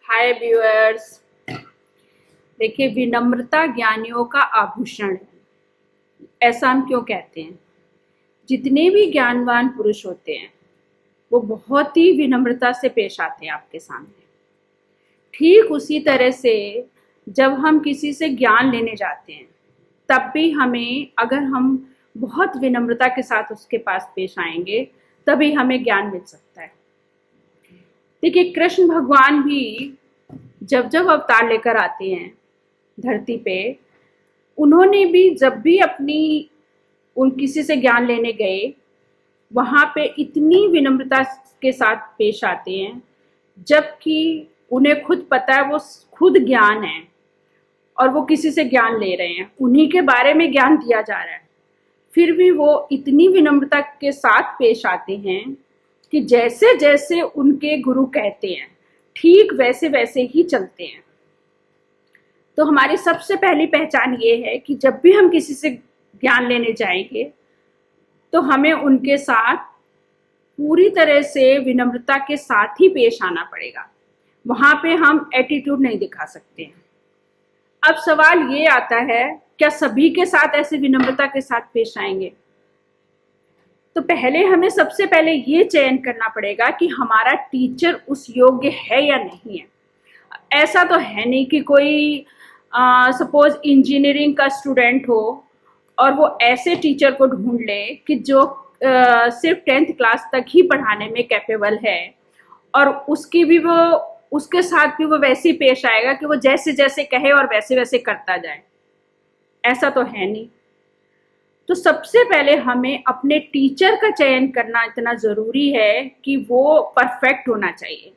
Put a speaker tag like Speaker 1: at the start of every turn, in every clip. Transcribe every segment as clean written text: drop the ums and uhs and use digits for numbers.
Speaker 1: हाय viewers. देखिए, विनम्रता ज्ञानियों का आभूषण है, ऐसा हम क्यों कहते हैं? जितने भी ज्ञानवान पुरुष होते हैं वो बहुत ही विनम्रता से पेश आते हैं आपके सामने। ठीक उसी तरह से जब हम किसी से ज्ञान लेने जाते हैं तब भी हमें, अगर हम बहुत विनम्रता के साथ उसके पास पेश आएंगे तभी हमें ज्ञान मिल सकता है। देखिए, कृष्ण भगवान भी जब जब अवतार लेकर आते हैं धरती पे, उन्होंने भी जब भी उन किसी से ज्ञान लेने गए वहाँ पे इतनी विनम्रता के साथ पेश आते हैं, जबकि उन्हें खुद पता है वो खुद ज्ञान है और वो किसी से ज्ञान ले रहे हैं, उन्हीं के बारे में ज्ञान दिया जा रहा है। फिर भी वो इतनी विनम्रता के साथ पेश आते हैं कि जैसे जैसे उनके गुरु कहते हैं ठीक वैसे वैसे ही चलते हैं। तो हमारी सबसे पहली पहचान ये है कि जब भी हम किसी से ज्ञान लेने जाएंगे तो हमें उनके साथ पूरी तरह से विनम्रता के साथ ही पेश आना पड़ेगा। वहाँ पे हम एटीट्यूड नहीं दिखा सकते हैं। अब सवाल ये आता है, क्या सभी के साथ ऐसे विनम्रता के साथ पेश आएंगे? तो पहले हमें सबसे पहले ये चयन करना पड़ेगा कि हमारा टीचर उस योग्य है या नहीं है। ऐसा तो है नहीं कि कोई सपोज इंजीनियरिंग का स्टूडेंट हो और वो ऐसे टीचर को ढूंढ ले कि जो सिर्फ 10th क्लास तक ही पढ़ाने में कैपेबल है और उसके साथ भी वो वैसे ही पेश आएगा कि वो जैसे जैसे कहे और वैसे वैसे करता जाए। ऐसा तो है नहीं। तो सबसे पहले हमें अपने टीचर का चयन करना इतना ज़रूरी है कि वो परफेक्ट होना चाहिए।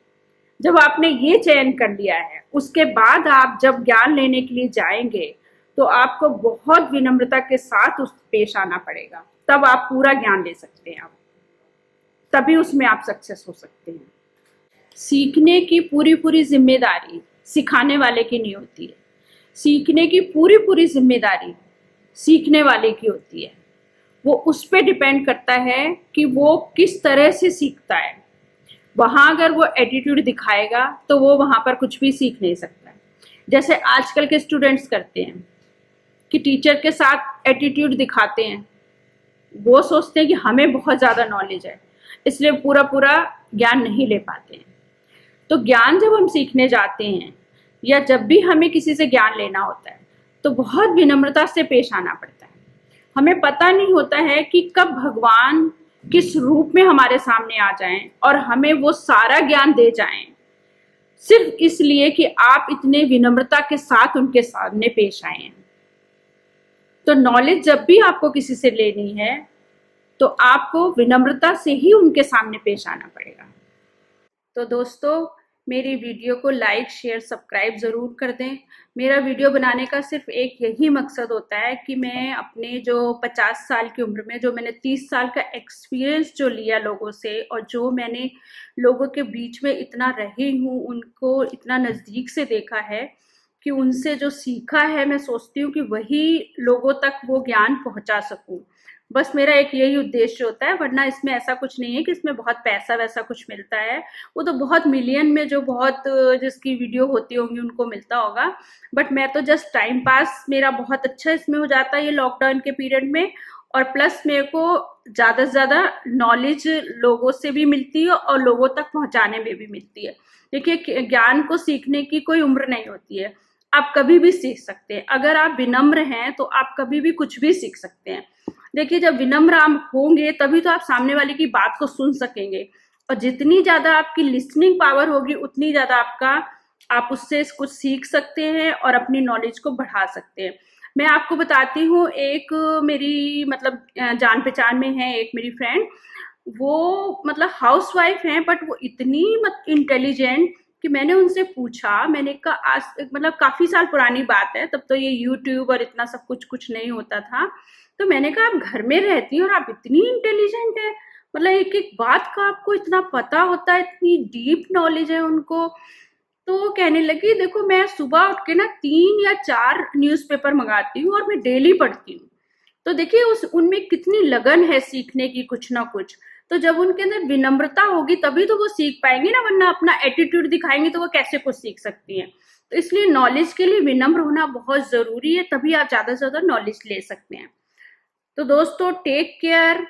Speaker 1: जब आपने ये चयन कर लिया है, उसके बाद आप जब ज्ञान लेने के लिए जाएंगे तो आपको बहुत विनम्रता के साथ उस पेश आना पड़ेगा, तब आप पूरा ज्ञान ले सकते हैं। तभी उसमें आप सक्सेस हो सकते हैं। सीखने की पूरी पूरी जिम्मेदारी सिखाने वाले की नहीं होती है, सीखने की पूरी पूरी जिम्मेदारी सीखने वाले की होती है। वो उस पर डिपेंड करता है कि वो किस तरह से सीखता है। वहाँ अगर वो एटीट्यूड दिखाएगा तो वो वहाँ पर कुछ भी सीख नहीं सकता है। जैसे आजकल के स्टूडेंट्स करते हैं कि टीचर के साथ एटीट्यूड दिखाते हैं। वो सोचते हैं कि हमें बहुत ज़्यादा नॉलेज है, इसलिए पूरा पूरा ज्ञान नहीं ले पाते हैं। तो ज्ञान जब हम सीखने जाते हैं या जब भी हमें किसी से ज्ञान लेना होता है तो बहुत विनम्रता से पेश आना पड़ता है। हमें पता नहीं होता है कि कब भगवान किस रूप में हमारे सामने आ जाएं और हमें वो सारा ज्ञान दे जाएं, सिर्फ इसलिए कि आप इतने विनम्रता के साथ उनके सामने पेश आए हैं। तो नॉलेज जब भी आपको किसी से लेनी है तो आपको विनम्रता से ही उनके सामने पेश आना पड़ेगा। तो दोस्तों, मेरी वीडियो को लाइक शेयर सब्सक्राइब ज़रूर कर दें। मेरा वीडियो बनाने का सिर्फ एक यही मकसद होता है कि मैं अपने जो 50 साल की उम्र में जो मैंने 30 साल का एक्सपीरियंस जो लिया लोगों से और जो मैंने लोगों के बीच में इतना रही हूँ, उनको इतना नज़दीक से देखा है कि उनसे जो सीखा है, मैं सोचती हूँ कि वही लोगों तक वो ज्ञान पहुँचा सकूँ। बस मेरा एक यही उद्देश्य होता है, वरना इसमें ऐसा कुछ नहीं है कि इसमें बहुत पैसा वैसा कुछ मिलता है। वो तो बहुत मिलियन में जो बहुत जिसकी वीडियो होती होंगी उनको मिलता होगा, बट मैं तो जस्ट टाइम पास मेरा बहुत अच्छा इसमें हो जाता है ये लॉकडाउन के पीरियड में। और प्लस मेरे को ज़्यादा से ज़्यादा नॉलेज लोगों से भी मिलती है और लोगों तक पहुँचाने में भी मिलती है। देखिए, ज्ञान को सीखने की कोई उम्र नहीं होती है, आप कभी भी सीख सकते हैं। अगर आप विनम्र हैं तो आप कभी भी कुछ भी सीख सकते हैं। देखिए, जब विनम्र आप होंगे तभी तो आप सामने वाले की बात को सुन सकेंगे, और जितनी ज़्यादा आपकी लिसनिंग पावर होगी उतनी ज़्यादा आप उससे कुछ सीख सकते हैं और अपनी नॉलेज को बढ़ा सकते हैं। मैं आपको बताती हूँ, एक मेरी मतलब जान पहचान में है एक मेरी फ्रेंड, वो मतलब हाउसवाइफ हैं, बट वो इतनी इंटेलिजेंट कि मैंने उनसे पूछा, मैंने कहा आज मतलब काफ़ी साल पुरानी बात है, तब तो ये यूट्यूब और इतना सब कुछ नहीं होता था। तो मैंने कहा, आप घर में रहती हैं और आप इतनी इंटेलिजेंट है, मतलब एक एक बात का आपको इतना पता होता है, इतनी डीप नॉलेज है उनको। तो वो कहने लगी, देखो मैं सुबह उठ के ना 3 या 4 न्यूज़पेपर मंगाती हूँ और मैं डेली पढ़ती हूँ। तो देखिए उनमें कितनी लगन है सीखने की कुछ ना कुछ। तो जब उनके अंदर विनम्रता होगी तभी तो वो सीख पाएंगे ना, वरना अपना एटीट्यूड दिखाएंगे तो वो कैसे कुछ सीख सकती हैं। तो इसलिए नॉलेज के लिए विनम्र होना बहुत जरूरी है, तभी आप ज्यादा से ज्यादा नॉलेज ले सकते हैं। तो दोस्तों टेक केयर,